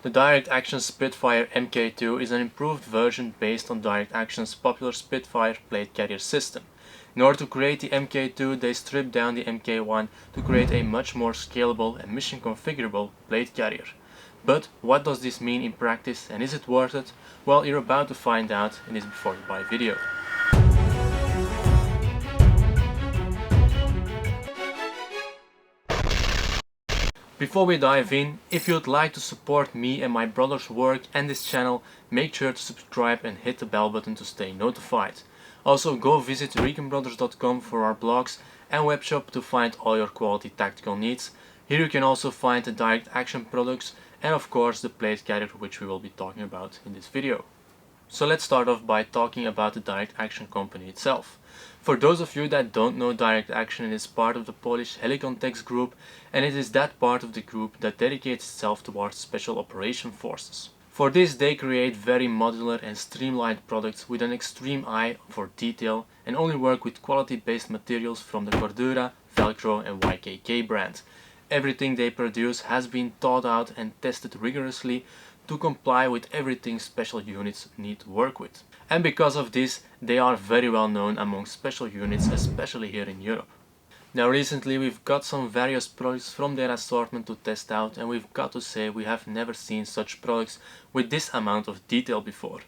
The Direct Action Spitfire MKII is an improved version based on Direct Action's popular Spitfire plate carrier system. In order to create the MKII, they stripped down the MK1 to create a much more scalable and mission configurable plate carrier. But what does this mean in practice, and is it worth it? Well, you're about to find out in this Before You Buy video. Before we dive in, if you'd like to support me and my brother's work and this channel, make sure to subscribe and hit the bell button to stay notified. Also, go visit ReconBrothers.com for our blogs and webshop to find all your quality tactical needs. Here you can also find the Direct Action products and of course the plate carrier, which we will be talking about in this video. So let's start off by talking about the Direct Action company itself. For those of you that don't know, Direct Action is part of the Polish Helicontext group, and it is that part of the group that dedicates itself towards special operation forces. For this they create very modular and streamlined products with an extreme eye for detail and only work with quality based materials from the Cordura, Velcro and YKK brand. Everything they produce has been thought out and tested rigorously to comply with everything special units need to work with. And because of this, they are very well known among special units, especially here in Europe. Now recently we've got some various products from their assortment to test out, and we've got to say we have never seen such products with this amount of detail before.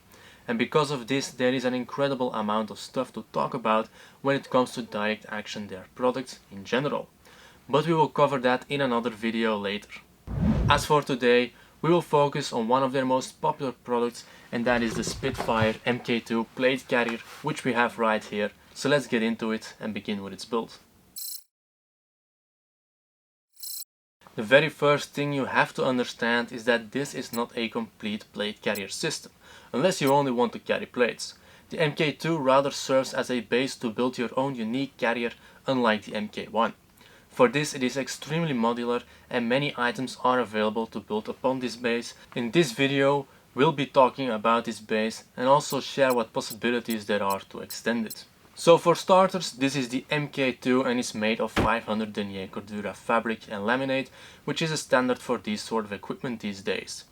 And because of this, there is an incredible amount of stuff to talk about when it comes to Direct Action, their products in general. But we will cover that in another video later. As for today, we will focus on one of their most popular products, and that is the Spitfire MKII plate carrier, which we have right here. So let's get into it and begin with its build. The very first thing you have to understand is that this is not a complete plate carrier system, unless you only want to carry plates. The MKII rather serves as a base to build your own unique carrier, unlike the MK1. For this it is extremely modular and many items are available to build upon this base. In this video we'll be talking about this base and also share what possibilities there are to extend it. So for starters, this is the MK2 and is made of 500 denier Cordura fabric and laminate, which is a standard for this sort of equipment these days.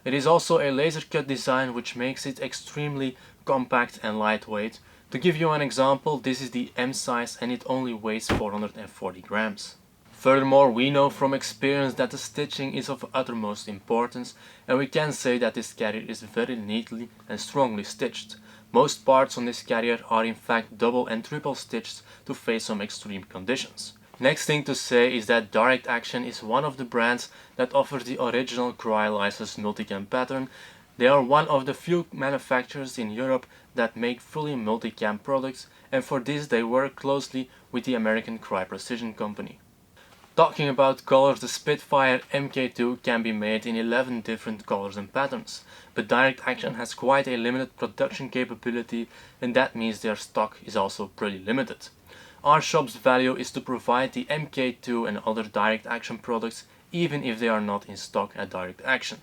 It is also a laser cut design, which makes it extremely compact and lightweight. To give you an example, this is the M size and it only weighs 440 grams. Furthermore, we know from experience that the stitching is of uttermost importance, and we can say that this carrier is very neatly and strongly stitched. Most parts on this carrier are in fact double and triple stitched to face some extreme conditions. Next thing to say is that Direct Action is one of the brands that offers the original Cry licensed multicam pattern. They are one of the few manufacturers in Europe that make fully multicam products, and for this they work closely with the American Cry Precision company. Talking about colors, the Spitfire MKII can be made in 11 different colors and patterns, but Direct Action has quite a limited production capability, and that means their stock is also pretty limited. Our shop's value is to provide the MKII and other Direct Action products even if they are not in stock at Direct Action,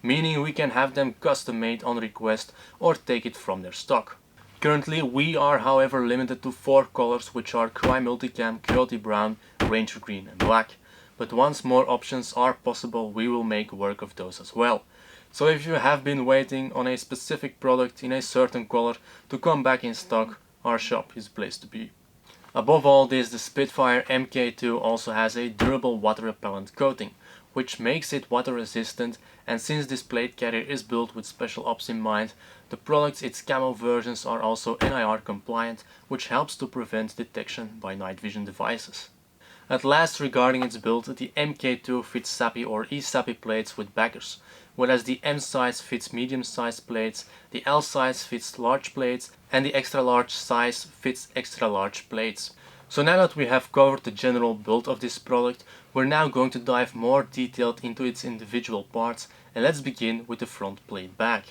meaning we can have them custom made on request or take it from their stock. Currently we are however limited to 4 colors, which are Cry Multicam, Coyote Brown, Ranger Green and Black. But once more options are possible, we will make work of those as well. So if you have been waiting on a specific product in a certain color to come back in stock, our shop is the place to be. Above all this, the Spitfire MKII also has a durable water repellent coating, which makes it water resistant, and since this plate carrier is built with special ops in mind, the products, its camo versions, are also NIR compliant, which helps to prevent detection by night vision devices. At last, regarding its build, the MK2 fits SAPI or eSAPI plates with backers, whereas the M size fits medium sized plates, the L size fits large plates, and the extra large size fits extra large plates. So now that we have covered the general build of this product, we're now going to dive more detailed into its individual parts, and let's begin with the front plate bag.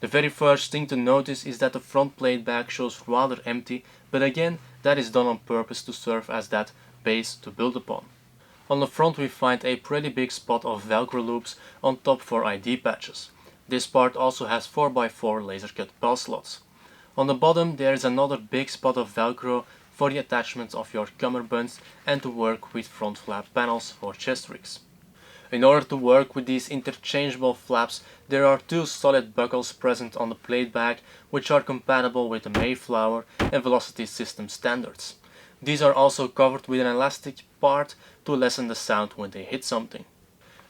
The very first thing to notice is that the front plate bag shows rather empty, but again that is done on purpose to serve as that base to build upon. On the front we find a pretty big spot of Velcro loops on top for ID patches. This part also has 4x4 laser cut bell slots. On the bottom there is another big spot of Velcro for the attachments of your cummerbunds and to work with front flap panels or chest rigs. In order to work with these interchangeable flaps, there are two solid buckles present on the plate bag which are compatible with the Mayflower and Velocity system standards. These are also covered with an elastic part to lessen the sound when they hit something.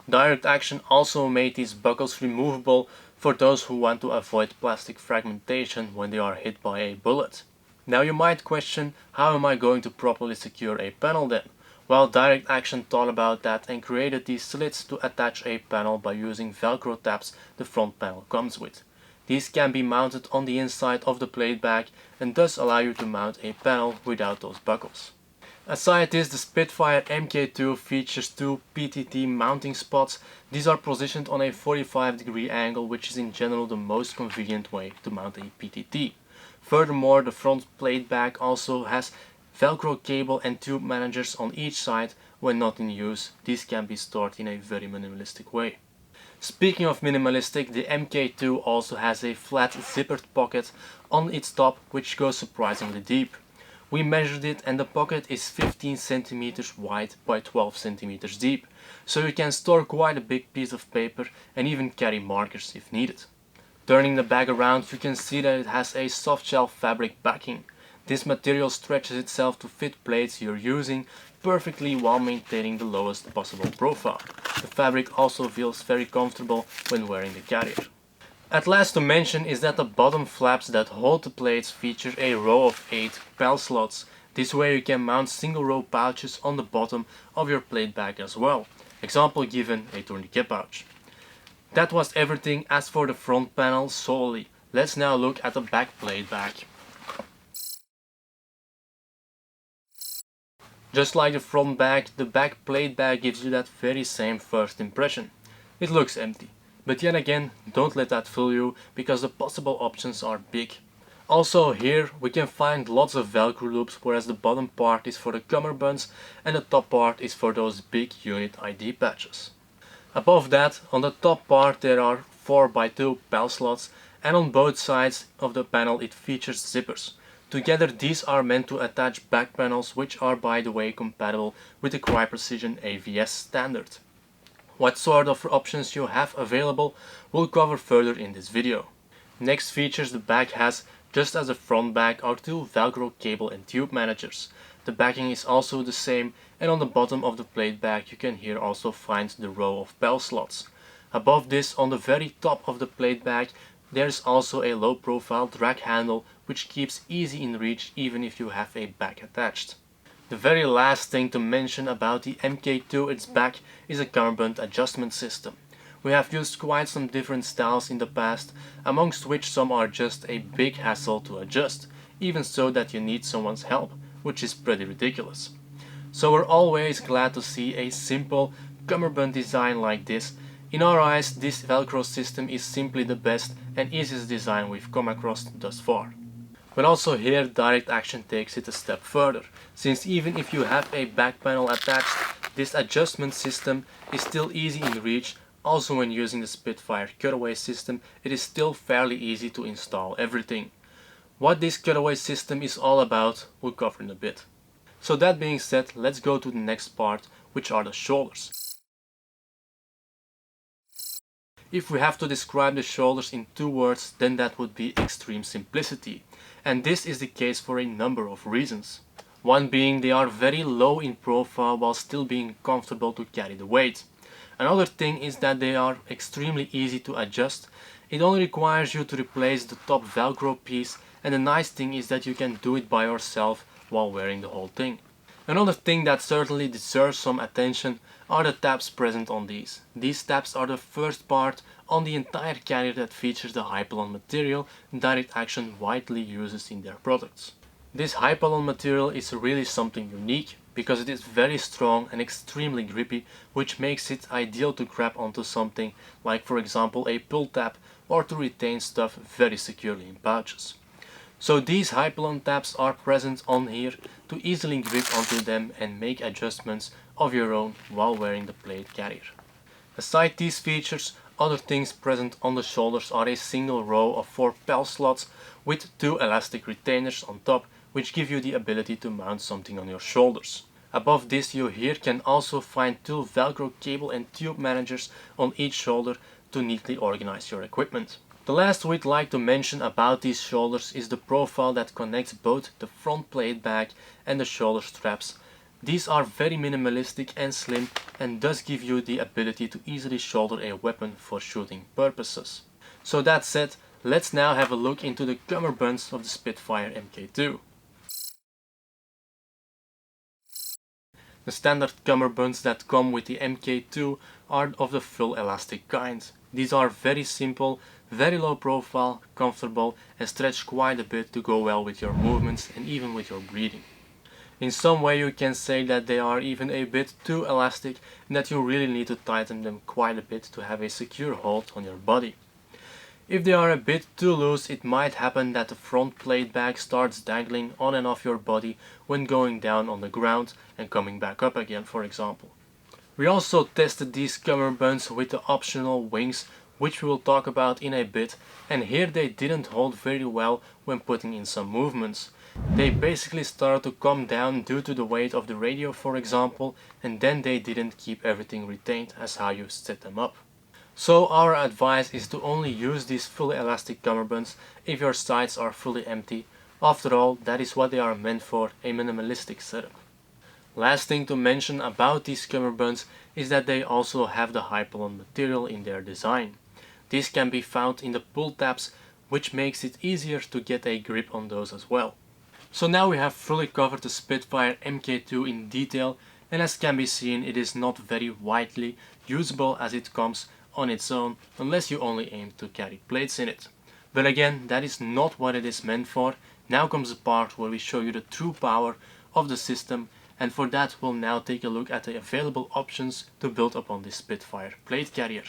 Direct Action also made these buckles removable for those who want to avoid plastic fragmentation when they are hit by a bullet. Now you might question, how am I going to properly secure a panel then? Well, Direct Action thought about that and created these slits to attach a panel by using Velcro tabs the front panel comes with. These can be mounted on the inside of the plate bag and thus allow you to mount a panel without those buckles. Aside this, the Spitfire MKII features two PTT mounting spots. These are positioned on a 45-degree angle, which is in general the most convenient way to mount a PTT. Furthermore, the front plate bag also has Velcro cable and tube managers on each side. When not in use, these can be stored in a very minimalistic way. Speaking of minimalistic, the MKII also has a flat zippered pocket on its top which goes surprisingly deep. We measured it and the pocket is 15 cm wide by 12 cm deep, so you can store quite a big piece of paper and even carry markers if needed. Turning the bag around, you can see that it has a softshell fabric backing. This material stretches itself to fit plates you're using perfectly while maintaining the lowest possible profile. The fabric also feels very comfortable when wearing the carrier. At last to mention is that the bottom flaps that hold the plates feature a row of 8 PAL slots. This way you can mount single row pouches on the bottom of your plate bag as well. Example given, a tourniquet pouch. That was everything as for the front panel solely. Let's now look at the back plate bag. Just like the front bag, the back plate bag gives you that very same first impression. It looks empty. But yet again, don't let that fool you, because the possible options are big. Also here we can find lots of Velcro loops, whereas the bottom part is for the cummerbunds and the top part is for those big unit ID patches. Above that, on the top part there are 4x2 PAL slots, and on both sides of the panel it features zippers. Together these are meant to attach back panels, which are by the way compatible with the Cry Precision AVS standard. What sort of options you have available we'll cover further in this video. Next features the bag has, just as the front bag, are two Velcro cable and tube managers. The backing is also the same, and on the bottom of the plate bag you can here also find the row of PAL slots. Above this, on the very top of the plate bag, there's also a low profile drag handle which keeps easy in reach even if you have a bag attached. The very last thing to mention about the MKII its back is a cummerbund adjustment system. We have used quite some different styles in the past, amongst which some are just a big hassle to adjust, even so that you need someone's help, which is pretty ridiculous. So we're always glad to see a simple cummerbund design like this. In our eyes, this Velcro system is simply the best and easiest design we've come across thus far. But also here Direct Action takes it a step further, since even if you have a back panel attached, this adjustment system is still easy in reach. Also when using the Spitfire cutaway system, it is still fairly easy to install everything. What this cutaway system is all about, we'll cover in a bit. So that being said, let's go to the next part, which are the shoulders. If we have to describe the shoulders in two words, then that would be extreme simplicity. And this is the case for a number of reasons. One being they are very low in profile while still being comfortable to carry the weight. Another thing is that they are extremely easy to adjust. It only requires you to replace the top Velcro piece, and the nice thing is that you can do it by yourself while wearing the whole thing. Another thing that certainly deserves some attention are the tabs present on these. These tabs are the first part on the entire carrier that features the Hypalon material Direct Action widely uses in their products. This Hypalon material is really something unique because it is very strong and extremely grippy, which makes it ideal to grab onto something like, for example, a pull tab, or to retain stuff very securely in pouches. So these Hypalon tabs are present on here to easily grip onto them and make adjustments of your own while wearing the plate carrier. Aside these features, other things present on the shoulders are a single row of 4 PAL slots with 2 elastic retainers on top, which give you the ability to mount something on your shoulders. Above this you here can also find 2 Velcro cable and tube managers on each shoulder to neatly organize your equipment. The last we'd like to mention about these shoulders is the profile that connects both the front plate bag and the shoulder straps. These are very minimalistic and slim and thus give you the ability to easily shoulder a weapon for shooting purposes. So that said, let's now have a look into the cummerbunds of the Spitfire MKII. The standard cummerbunds that come with the MKII are of the full elastic kind. These are very simple, very low profile, comfortable and stretch quite a bit to go well with your movements and even with your breathing. In some way you can say that they are even a bit too elastic and that you really need to tighten them quite a bit to have a secure hold on your body. If they are a bit too loose, it might happen that the front plate bag starts dangling on and off your body when going down on the ground and coming back up again, for example. We also tested these cummerbunds with the optional wings, which we will talk about in a bit, and here they didn't hold very well when putting in some movements. They basically started to come down due to the weight of the radio, for example, and then they didn't keep everything retained as how you set them up. So our advice is to only use these fully elastic cummerbunds if your sights are fully empty. After all, that is what they are meant for, a minimalistic setup. Last thing to mention about these cummerbunds is that they also have the Hypalon material in their design. This can be found in the pull tabs, which makes it easier to get a grip on those as well. So now we have fully covered the Spitfire MKII in detail, and as can be seen, it is not very widely usable as it comes on its own unless you only aim to carry plates in it. But again, that is not what it is meant for. Now comes the part where we show you the true power of the system, and for that we'll now take a look at the available options to build upon this Spitfire plate carrier.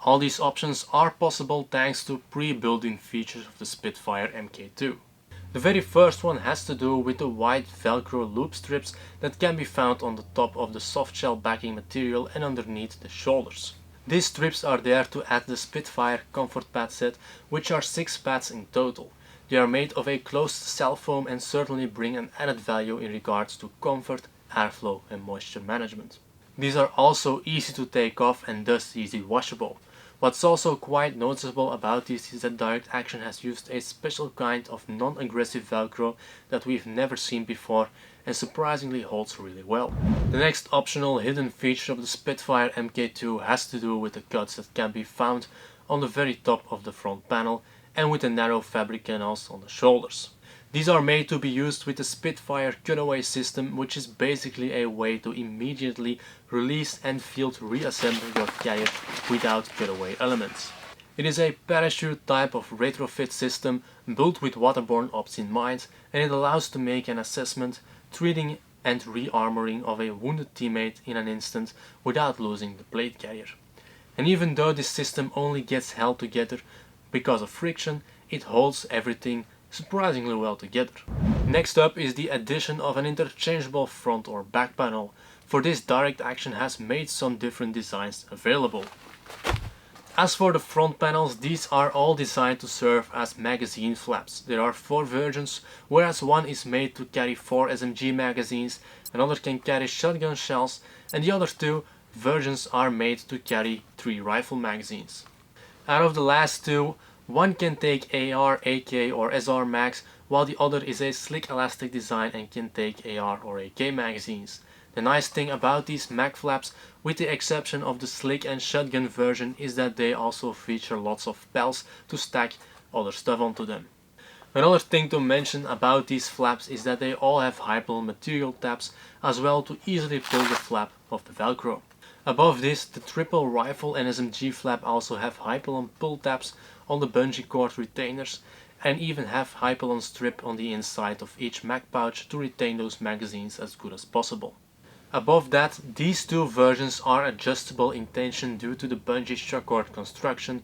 All these options are possible thanks to pre-built-in features of the Spitfire MKII. The very first one has to do with the white Velcro loop strips that can be found on the top of the softshell backing material and underneath the shoulders. These strips are there to add the Spitfire comfort pad set, which are 6 pads in total. They are made of a closed cell foam and certainly bring an added value in regards to comfort, airflow and moisture management. These are also easy to take off and thus easy washable. What's also quite noticeable about this is that Direct Action has used a special kind of non-aggressive Velcro that we've never seen before and surprisingly holds really well. The next optional hidden feature of the Spitfire MKII has to do with the cuts that can be found on the very top of the front panel and with the narrow fabric canals on the shoulders. These are made to be used with the Spitfire cutaway system, which is basically a way to immediately release and field reassemble your carrier without cutaway elements. It is a parachute type of retrofit system built with waterborne ops in mind, and it allows to make an assessment, treating and re-armoring of a wounded teammate in an instant without losing the plate carrier. And even though this system only gets held together because of friction, it holds everything surprisingly well together. Next up is the addition of an interchangeable front or back panel. For this, Direct Action has made some different designs available. As for the front panels, these are all designed to serve as magazine flaps. There are 4 versions, whereas one is made to carry 4 SMG magazines, another can carry shotgun shells, and the other 2 versions are made to carry 3 rifle magazines. Out of the last 2, one can take AR, AK or SR mags, while the other is a slick elastic design and can take AR or AK magazines. The nice thing about these mag flaps, with the exception of the slick and shotgun version, is that they also feature lots of pals to stack other stuff onto them. Another thing to mention about these flaps is that they all have Hypalon material tabs as well to easily pull the flap of the Velcro. Above this, the triple rifle and SMG flap also have Hypalon pull tabs on the bungee cord retainers and even have Hypalon strip on the inside of each mag pouch to retain those magazines as good as possible. Above that, these 2 versions are adjustable in tension due to the bungee shock cord construction,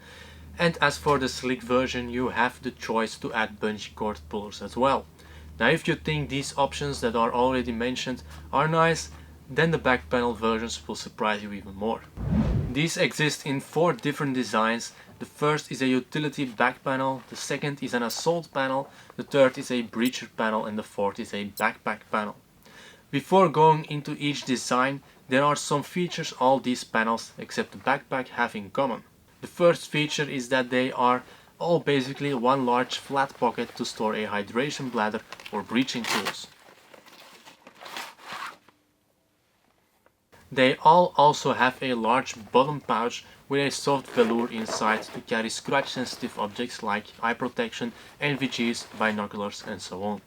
and as for the slick version, you have the choice to add bungee cord pullers as well. Now if you think these options that are already mentioned are nice, then the back panel versions will surprise you even more. These exist in 4 different designs The first is a utility back panel, the second is an assault panel, the third is a breacher panel, and the fourth is a backpack panel. Before going into each design, there are some features all these panels, except the backpack, have in common. The first feature is that they are all basically one large flat pocket to store a hydration bladder or breaching tools. They all also have a large bottom pouch with a soft velour inside to carry scratch sensitive objects like eye protection, NVGs, binoculars and so on.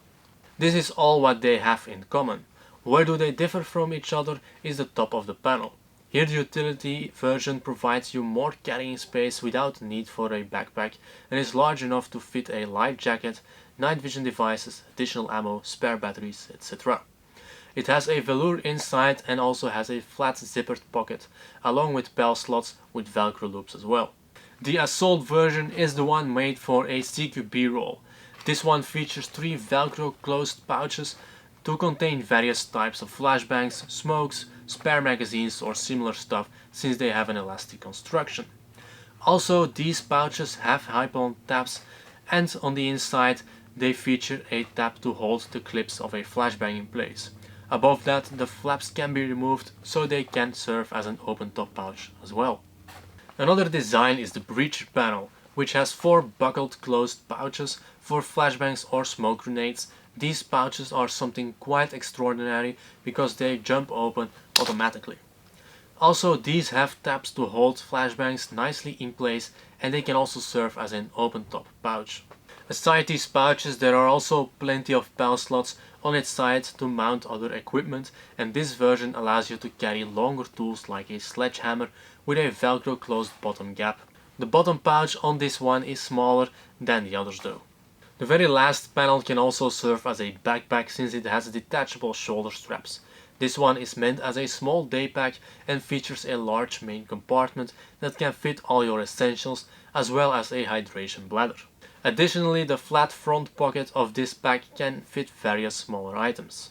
This is all what they have in common. Where do they differ from each other is the top of the panel. Here the utility version provides you more carrying space without the need for a backpack and is large enough to fit a light jacket, night vision devices, additional ammo, spare batteries, etc. It has a velour inside and also has a flat zippered pocket, along with bell slots with velcro loops as well. The assault version is the one made for a CQB role. This one features 3 velcro closed pouches to contain various types of flashbangs, smokes, spare magazines or similar stuff, since they have an elastic construction. Also, these pouches have high-pond tabs, and on the inside they feature a tab to hold the clips of a flashbang in place. Above that, the flaps can be removed, so they can serve as an open top pouch as well. Another design is the breacher panel, which has 4 buckled closed pouches for flashbangs or smoke grenades. These pouches are something quite extraordinary because they jump open automatically. Also, these have tabs to hold flashbangs nicely in place, and they can also serve as an open top pouch. Aside these pouches, there are also plenty of bell slots on its side to mount other equipment, and this version allows you to carry longer tools like a sledgehammer with a velcro closed bottom gap. The bottom pouch on this one is smaller than the others though. The very last panel can also serve as a backpack since it has detachable shoulder straps. This one is meant as a small day pack and features a large main compartment that can fit all your essentials as well as a hydration bladder. Additionally, the flat front pocket of this pack can fit various smaller items.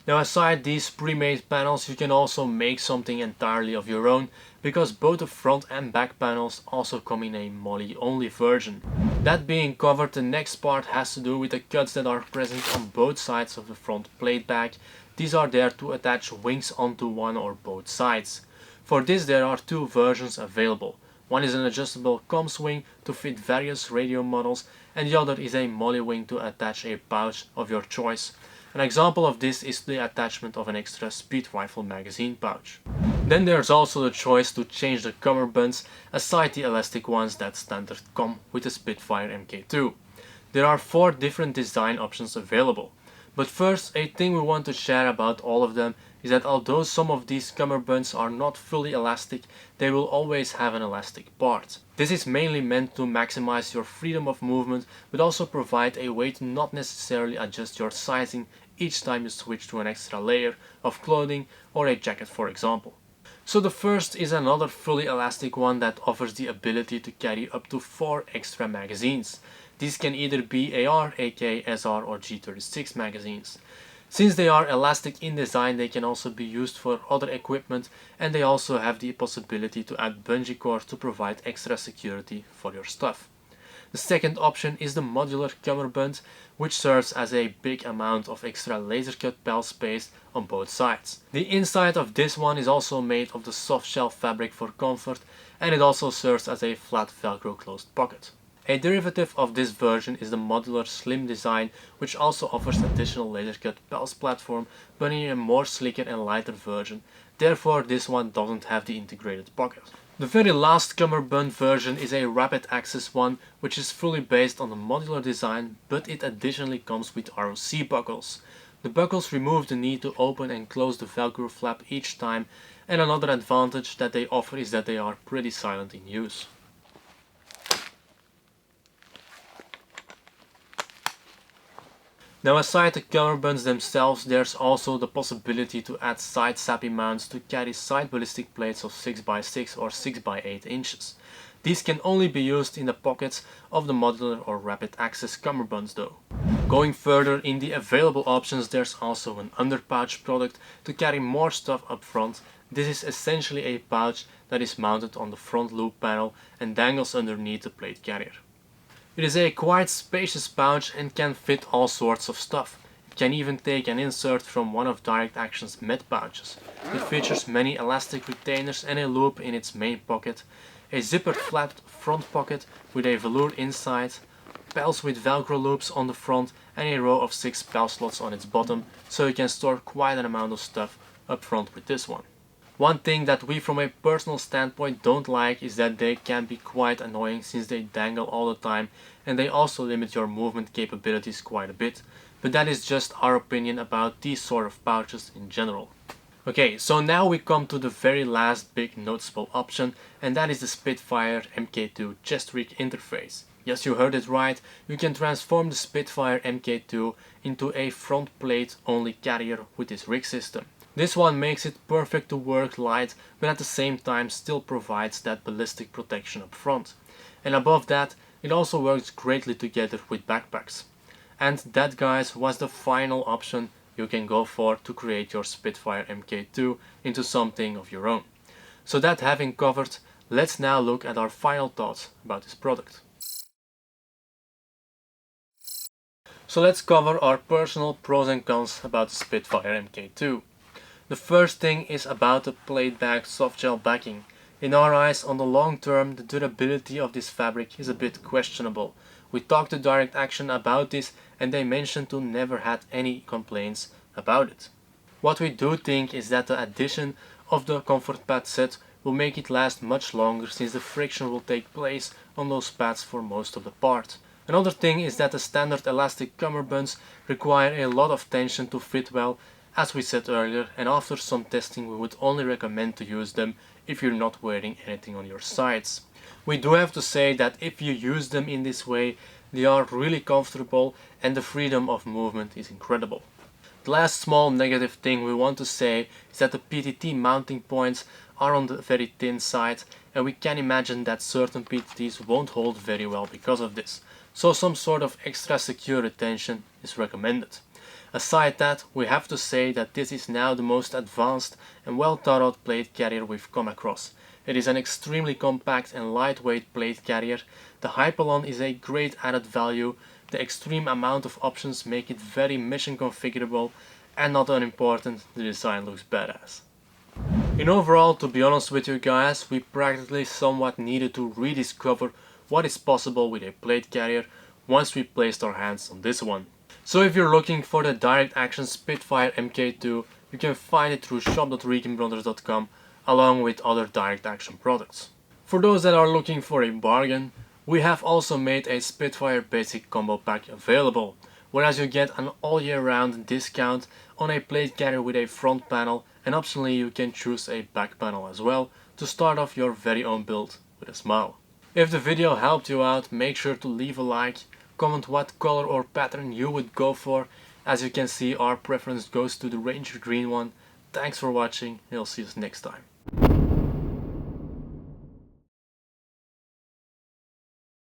Now, aside these pre-made panels, you can also make something entirely of your own, because both the front and back panels also come in a molly only version. That being covered, the next part has to do with the cuts that are present on both sides of the front plate bag. These are there to attach wings onto one or both sides. For this there are 2 versions available. One is an adjustable comms wing to fit various radio models, and the other is a molly wing to attach a pouch of your choice. An example of this is the attachment of an extra speed rifle magazine pouch. Then there's also the choice to change the cummerbunds aside the elastic ones that standard come with the Spitfire MKII. There are 4 different design options available. But first, a thing we want to share about all of them is that although some of these cummerbunds are not fully elastic, they will always have an elastic part. This is mainly meant to maximize your freedom of movement, but also provide a way to not necessarily adjust your sizing each time you switch to an extra layer of clothing or a jacket, for example. So the first is another fully elastic one that offers the ability to carry up to 4 extra magazines. These can either be AR, AK, SR or G36 magazines. Since they are elastic in design, they can also be used for other equipment, and they also have the possibility to add bungee cords to provide extra security for your stuff. The second option is the modular cummerbund, which serves as a big amount of extra laser cut belt space on both sides. The inside of this one is also made of the soft shell fabric for comfort, and it also serves as a flat velcro closed pocket. A derivative of this version is the modular slim design, which also offers additional laser cut belts platform, but in a more slicker and lighter version. Therefore, this one doesn't have the integrated pocket. The very last cummerbund version is a rapid access one, which is fully based on the modular design, but it additionally comes with ROC buckles. The buckles remove the need to open and close the velcro flap each time, and another advantage that they offer is that they are pretty silent in use. Now, aside the cummerbunds themselves, there's also the possibility to add side sappy mounts to carry side ballistic plates of 6x6 or 6x8 inches. These can only be used in the pockets of the modular or rapid access cummerbunds though. Going further in the available options, there's also an underpouch product to carry more stuff up front. This is essentially a pouch that is mounted on the front loop panel and dangles underneath the plate carrier. It is a quite spacious pouch and can fit all sorts of stuff. It can even take an insert from one of Direct Action's med pouches. It features many elastic retainers and a loop in its main pocket, a zippered flapped front pocket with a velour inside, pals with velcro loops on the front and a row of 6 pal slots on its bottom, so you can store quite an amount of stuff up front with this one. One thing that we from a personal standpoint don't like is that they can be quite annoying since they dangle all the time and they also limit your movement capabilities quite a bit, but that is just our opinion about these sort of pouches in general. Okay, so now we come to the very last big noticeable option, and that is the Spitfire MKII chest rig interface. Yes, you heard it right, you can transform the Spitfire MKII into a front plate only carrier with this rig system. This one makes it perfect to work light, but at the same time still provides that ballistic protection up front. And above that, it also works greatly together with backpacks. And that, guys, was the final option you can go for to create your Spitfire MKII into something of your own. So that having covered, let's now look at our final thoughts about this product. So let's cover our personal pros and cons about the Spitfire MKII. The first thing is about the plate bag softgel backing. In our eyes, on the long term, the durability of this fabric is a bit questionable. We talked to Direct Action about this and they mentioned to never had any complaints about it. What we do think is that the addition of the comfort pad set will make it last much longer since the friction will take place on those pads for most of the part. Another thing is that the standard elastic cummerbunds require a lot of tension to fit well, as we said earlier, and after some testing we would only recommend to use them if you're not wearing anything on your sides. We do have to say that if you use them in this way, they are really comfortable and the freedom of movement is incredible. The last small negative thing we want to say is that the PTT mounting points are on the very thin side, and we can imagine that certain PTTs won't hold very well because of this, so some sort of extra secure retention is recommended. Aside that, we have to say that this is now the most advanced and well thought out plate carrier we've come across. It is an extremely compact and lightweight plate carrier. The Hypalon is a great added value. The extreme amount of options make it very mission configurable, and not unimportant, the design looks badass. In overall, to be honest with you guys, we practically somewhat needed to rediscover what is possible with a plate carrier once we placed our hands on this one. So if you're looking for the Direct Action Spitfire MKII, you can find it through shop.ReconBrothers.com along with other Direct Action products. For those that are looking for a bargain, we have also made a Spitfire Basic Combo Pack available, whereas you get an all year round discount on a plate carrier with a front panel, and optionally you can choose a back panel as well to start off your very own build with a smile. If the video helped you out, make sure to leave a like, comment what color or pattern you would go for. As you can see, our preference goes to the Ranger green one. Thanks for watching and I'll see you next time.